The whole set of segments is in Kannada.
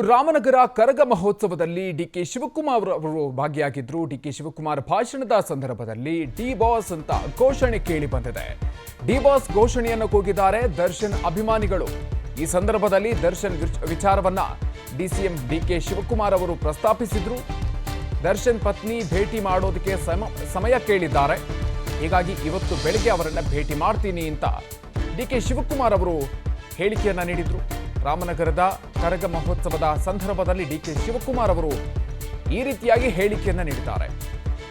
ರಾಮನಗರ ಕರಗ ಮಹೋತ್ಸವದಲ್ಲಿ ಡಿಕೆ ಶಿವಕುಮಾರ್ ಅವರು ಭಾಗಿಯಾಗಿದ್ರು. ಡಿಕೆ ಶಿವಕುಮಾರ್ ಭಾಷಣದ ಸಂದರ್ಭದಲ್ಲಿ ಡಿ ಬಾಸ್ ಅಂತ ಘೋಷಣೆ ಕೇಳಿ ಬಂದಿದೆ. ಡಿ ಬಾಸ್ ಘೋಷಣೆಯನ್ನು ಕೂಗಿದ್ದಾರೆ ದರ್ಶನ್ ಅಭಿಮಾನಿಗಳು. ಈ ಸಂದರ್ಭದಲ್ಲಿ ದರ್ಶನ್ ವಿಚಾರವನ್ನ ಡಿಸಿಎಂ ಡಿಕೆ ಶಿವಕುಮಾರ್ ಅವರು ಪ್ರಸ್ತಾಪಿಸಿದ್ರು. ದರ್ಶನ್ ಪತ್ನಿ ಭೇಟಿ ಮಾಡೋದಕ್ಕೆ ಸಮಯ ಕೇಳಿದ್ದಾರೆ. ಹೀಗಾಗಿ ಇವತ್ತು ಬೆಳಗ್ಗೆ ಅವರನ್ನ ಭೇಟಿ ಮಾಡ್ತೀನಿ ಅಂತ ಡಿಕೆ ಶಿವಕುಮಾರ್ ಅವರು ಹೇಳಿಕೆಯನ್ನ ನೀಡಿದ್ರು. ರಾಮನಗರದ ಕರಗ ಮಹೋತ್ಸವದ ಸಂದರ್ಭದಲ್ಲಿ ಡಿಕೆ ಶಿವಕುಮಾರ್ ಅವರು ಈ ರೀತಿಯಾಗಿ ಹೇಳಿಕೆಯನ್ನ ನೀಡಿದ್ದಾರೆ.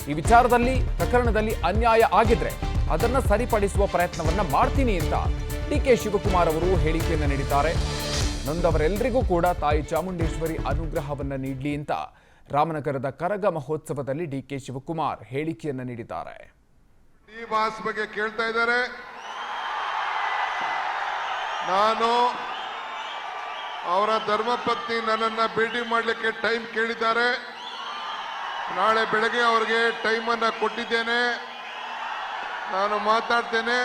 ಈ ವಿಚಾರದಲ್ಲಿ ಪ್ರಕರಣದಲ್ಲಿ ಅನ್ಯಾಯ ಆಗಿದ್ರೆ ಅದನ್ನ ಸರಿಪಡಿಸುವ ಪ್ರಯತ್ನವನ್ನ ಮಾಡ್ತೀನಿ ಅಂತ ಡಿಕೆ ಶಿವಕುಮಾರ್ ಅವರು ಹೇಳಿಕೆಯನ್ನ ನೀಡಿದ್ದಾರೆ. ನೊಂದವರೆಲ್ಲರಿಗೂ ಕೂಡ ತಾಯಿ ಚಾಮುಂಡೇಶ್ವರಿ ಅನುಗ್ರಹವನ್ನ ನೀಡಲಿ ಅಂತ ರಾಮನಗರದ ಕರಗ ಮಹೋತ್ಸವದಲ್ಲಿ ಡಿಕೆ ಶಿವಕುಮಾರ್ ಹೇಳಿಕೆಯನ್ನ ನೀಡಿದ್ದಾರೆ. ಈ ಬಾಸ್ ಬಗ್ಗೆ ಕೇಳ್ತಾ ಇದ್ದಾರೆ. ನಾನು ಅವರ ಧರ್ಮಪತ್ನಿ ನನ್ನನ್ನು ಭೇಟಿ ಮಾಡಲಿಕ್ಕೆ ಟೈಮ್ ಕೇಳಿದ್ದಾರೆ. ನಾಳೆ ಬೆಳಗ್ಗೆ ಅವರಿಗೆ ಟೈಮನ್ನು ಕೊಟ್ಟಿದ್ದೇನೆ. ನಾನು ಮಾತಾಡ್ತೇನೆ.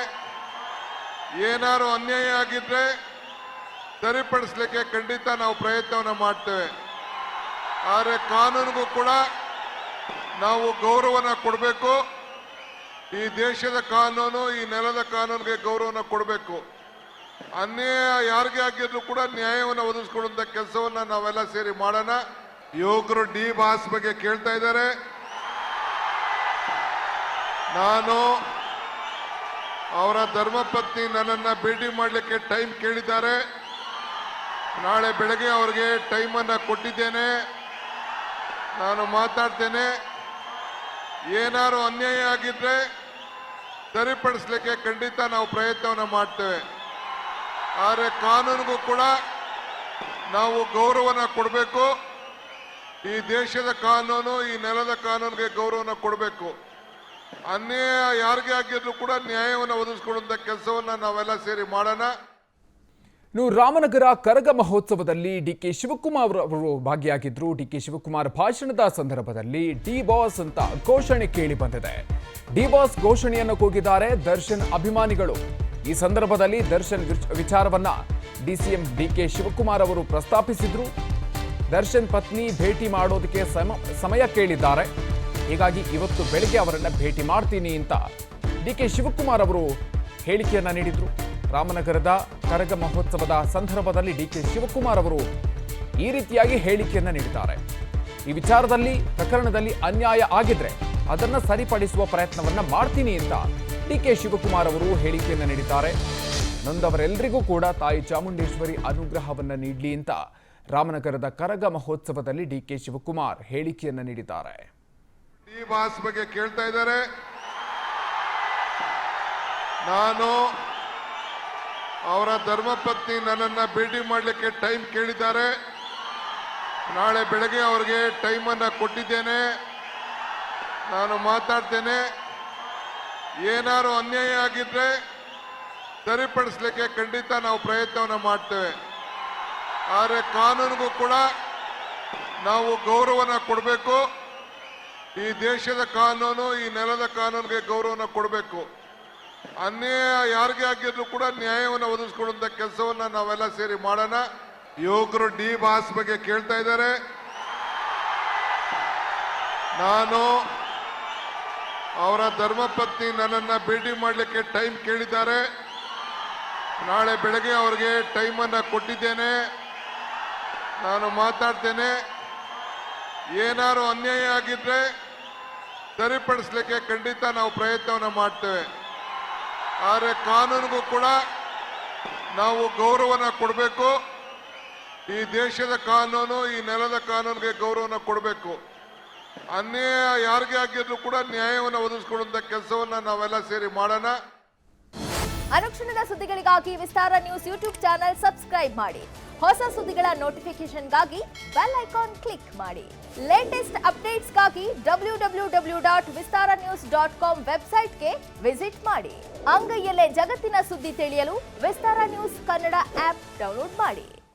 ಏನಾದ್ರು ಅನ್ಯಾಯ ಆಗಿದ್ರೆ ಸರಿಪಡಿಸಲಿಕ್ಕೆ ಖಂಡಿತ ನಾವು ಪ್ರಯತ್ನವನ್ನು ಮಾಡ್ತೇವೆ. ಆದರೆ ಕಾನೂನಿಗೂ ಕೂಡ ನಾವು ಗೌರವನ ಕೊಡಬೇಕು. ಈ ದೇಶದ ಕಾನೂನು, ಈ ನೆಲದ ಕಾನೂನಿಗೆ ಗೌರವನ ಕೊಡಬೇಕು. ಅನ್ಯಾಯ ಯಾರಿಗೆ ಆಗಿದ್ರು ಕೂಡ ನ್ಯಾಯವನ್ನು ಒದಗಿಸಿಕೊಡುವಂತ ಕೆಲಸವನ್ನ ನಾವೆಲ್ಲ ಸೇರಿ ಮಾಡೋಣ. ಯುವಕರು ಡಿ ಬಾಸ್ ಬಗ್ಗೆ ಕೇಳ್ತಾ ಇದ್ದಾರೆ. ನಾನು ಅವರ ಧರ್ಮಪತ್ನಿ ನನ್ನನ್ನು ಭೇಟಿ ಮಾಡಲಿಕ್ಕೆ ಟೈಮ್ ಕೇಳಿದ್ದಾರೆ. ನಾಳೆ ಬೆಳಗ್ಗೆ ಅವರಿಗೆ ಟೈಮನ್ನು ಕೊಟ್ಟಿದ್ದೇನೆ. ನಾನು ಮಾತಾಡ್ತೇನೆ. ಏನಾದ್ರು ಅನ್ಯಾಯ ಆಗಿದ್ರೆ ಸರಿಪಡಿಸಲಿಕ್ಕೆ ಖಂಡಿತ ನಾವು ಪ್ರಯತ್ನವನ್ನು ಮಾಡ್ತೇವೆ. ಆದರೆ ಕಾನೂನಿಗೂ ಕೂಡ ನಾವು ಗೌರವನ ಕೊಡಬೇಕು. ಈ ದೇಶದ ಕಾನೂನು, ಈ ನೆಲದ ಕಾನೂನಿಗೆ ಗೌರವನ ಕೊಡಬೇಕು. ಅನ್ಯಾಯ ಯಾರಿಗೆ ಆಗಿದ್ರು ಕೂಡ ನ್ಯಾಯವನ್ನು ಒದಗಿಸಿಕೊಡುವಂತ ಕೆಲಸವನ್ನ ನಾವೆಲ್ಲ ಸೇರಿ ಮಾಡೋಣ. ರಾಮನಗರ ಕರಗ ಮಹೋತ್ಸವದಲ್ಲಿ ಡಿಕೆ ಶಿವಕುಮಾರ್ ಅವರು ಭಾಗಿಯಾಗಿದ್ರು. ಡಿಕೆ ಶಿವಕುಮಾರ್ ಭಾಷಣದ ಸಂದರ್ಭದಲ್ಲಿ ಡಿ ಬಾಸ್ ಅಂತ ಘೋಷಣೆ ಕೇಳಿ ಬಂದಿದೆ. ಡಿ ಬಾಸ್ ಘೋಷಣೆಯನ್ನು ಕೂಗಿದ್ದಾರೆ ದರ್ಶನ್ ಅಭಿಮಾನಿಗಳು. ಈ ಸಂದರ್ಭದಲ್ಲಿ ದರ್ಶನ್ ವಿಚಾರವನ್ನ ಡಿಸಿಎಂ ಡಿಕೆ ಶಿವಕುಮಾರ್ ಅವರು ಪ್ರಸ್ತಾಪಿಸಿದ್ರು. ದರ್ಶನ್ ಪತ್ನಿ ಭೇಟಿ ಮಾಡೋದಕ್ಕೆ ಸಮಯ ಕೇಳಿದ್ದಾರೆ. ಹೀಗಾಗಿ ಇವತ್ತು ಬೆಳಗ್ಗೆ ಅವರನ್ನ ಭೇಟಿ ಮಾಡ್ತೀನಿ ಅಂತ ಡಿಕೆ ಶಿವಕುಮಾರ್ ಅವರು ಹೇಳಿಕೆಯನ್ನ ನೀಡಿದ್ರು. ರಾಮನಗರದ ಕರಗ ಮಹೋತ್ಸವದ ಸಂದರ್ಭದಲ್ಲಿ ಡಿಕೆ ಶಿವಕುಮಾರ್ ಅವರು ಈ ರೀತಿಯಾಗಿ ಹೇಳಿಕೆಯನ್ನ ನೀಡಿದ್ದಾರೆ. ಈ ವಿಚಾರದಲ್ಲಿ ಪ್ರಕರಣದಲ್ಲಿ ಅನ್ಯಾಯ ಆಗಿದ್ರೆ ಅದನ್ನ ಸರಿಪಡಿಸುವ ಪ್ರಯತ್ನವನ್ನ ಮಾಡ್ತೀನಿ ಅಂತ ಡಿಕೆ ಶಿವಕುಮಾರ್ ಅವರು ಹೇಳಿಕೆಯನ್ನ ನೀಡಿದ್ದಾರೆ. ನೊಂದವರೆಲ್ಲರಿಗೂ ಕೂಡ ತಾಯಿ ಚಾಮುಂಡೇಶ್ವರಿ ಅನುಗ್ರಹವನ್ನ ನೀಡಲಿ ಅಂತ ರಾಮನಗರದ ಕರಗ ಮಹೋತ್ಸವದಲ್ಲಿ ಡಿಕೆ ಶಿವಕುಮಾರ್ ಹೇಳಿಕೆಯನ್ನ ನೀಡಿದ್ದಾರೆ. ಈ ಬಾಸ್ ಬಗ್ಗೆ ಕೇಳ್ತಾ ಇದ್ದಾರೆ. ನಾನು ಅವರ ಧರ್ಮಪತ್ನಿ ನನ್ನನ್ನು ಭೇಟಿ ಮಾಡಲಿಕ್ಕೆ ಟೈಮ್ ಕೇಳಿದ್ದಾರೆ. ನಾಳೆ ಬೆಳಗ್ಗೆ ಅವರಿಗೆ ಟೈಮನ್ನು ಕೊಟ್ಟಿದ್ದೇನೆ. ನಾನು ಮಾತಾಡ್ತೇನೆ. ಏನಾದ್ರು ಅನ್ಯಾಯ ಆಗಿದ್ರೆ ಸರಿಪಡಿಸಲಿಕ್ಕೆ ಖಂಡಿತ ನಾವು ಪ್ರಯತ್ನವನ್ನು ಮಾಡ್ತೇವೆ. ಆದರೆ ಕಾನೂನಿಗೂ ಕೂಡ ನಾವು ಗೌರವನ ಕೊಡಬೇಕು. ಈ ದೇಶದ ಕಾನೂನು, ಈ ನೆಲದ ಕಾನೂನಿಗೆ ಗೌರವನ ಕೊಡಬೇಕು. ಅನ್ಯಾಯ ಯಾರಿಗೆ ಆಗಿದ್ರು ಕೂಡ ನ್ಯಾಯವನ್ನು ಒದಗಿಸಿಕೊಡುವಂತ ಕೆಲಸವನ್ನ ನಾವೆಲ್ಲ ಸೇರಿ ಮಾಡೋಣ. ಯುವಕರು ಡಿ ಬಾಸ್ ಬಗ್ಗೆ ಕೇಳ್ತಾ ಇದ್ದಾರೆ. ನಾನು ಅವರ ಧರ್ಮಪತ್ನಿ ನನ್ನನ್ನು ಭೇಟಿ ಮಾಡಲಿಕ್ಕೆ ಟೈಮ್ ಕೇಳಿದ್ದಾರೆ. ನಾಳೆ ಬೆಳಗ್ಗೆ ಅವರಿಗೆ ಟೈಮನ್ನು ಕೊಟ್ಟಿದ್ದೇನೆ. ನಾನು ಮಾತಾಡ್ತೇನೆ. ಏನಾದ್ರು ಅನ್ಯಾಯ ಆಗಿದ್ರೆ ಸರಿಪಡಿಸಲಿಕ್ಕೆ ಖಂಡಿತ ನಾವು ಪ್ರಯತ್ನವನ್ನು ಮಾಡ್ತೇವೆ. ಆದರೆ ಕಾನೂನಿಗೂ ಕೂಡ ನಾವು ಗೌರವನ ಕೊಡಬೇಕು. ಈ ದೇಶದ ಕಾನೂನು, ಈ ನೆಲದ ಕಾನೂನಿಗೆ ಗೌರವನ ಕೊಡಬೇಕು. ಅನ್ಯಾಯ ಯಾರಿಗೆ ಆಗಿದ್ರು ಕೂಡ ನ್ಯಾಯವನ್ನು ಒದಗಿಸಿಕೊಡುವಂತ ಕೆಲಸವನ್ನ ನಾವೆಲ್ಲ ಸೇರಿ ಮಾಡೋಣ. ಅನುಕ್ಷಣದ ಸುದ್ದಿಗಳಿಗಾಗಿ ವಿಸ್ತಾರ ನ್ಯೂಸ್ ಯೂಟ್ಯೂಬ್ ಚಾನೆಲ್ ಸಬ್ಸ್ಕ್ರೈಬ್ ಮಾಡಿ. ಹೊಸ ಸುದ್ದಿಗಳ ನೋಟಿಫಿಕೇಶನ್ಗಾಗಿ ಬೆಲ್ ಐಕಾನ್ ಕ್ಲಿಕ್ ಮಾಡಿ. ಲೇಟೆಸ್ಟ್ ಅಪ್ಡೇಟ್ಸ್ಗಾಗಿ www.vistaranews.com ವೆಬ್ಸೈಟ್ಗೆ ವಿಸಿಟ್ ಮಾಡಿ. ಅಂಗೈಯಲ್ಲೇ ಜಗತ್ತಿನ ಸುದ್ದಿ ತಿಳಿಯಲು ವಿಸ್ತಾರ ನ್ಯೂಸ್ ಕನ್ನಡ ಆಪ್ ಡೌನ್ಲೋಡ್ ಮಾಡಿ.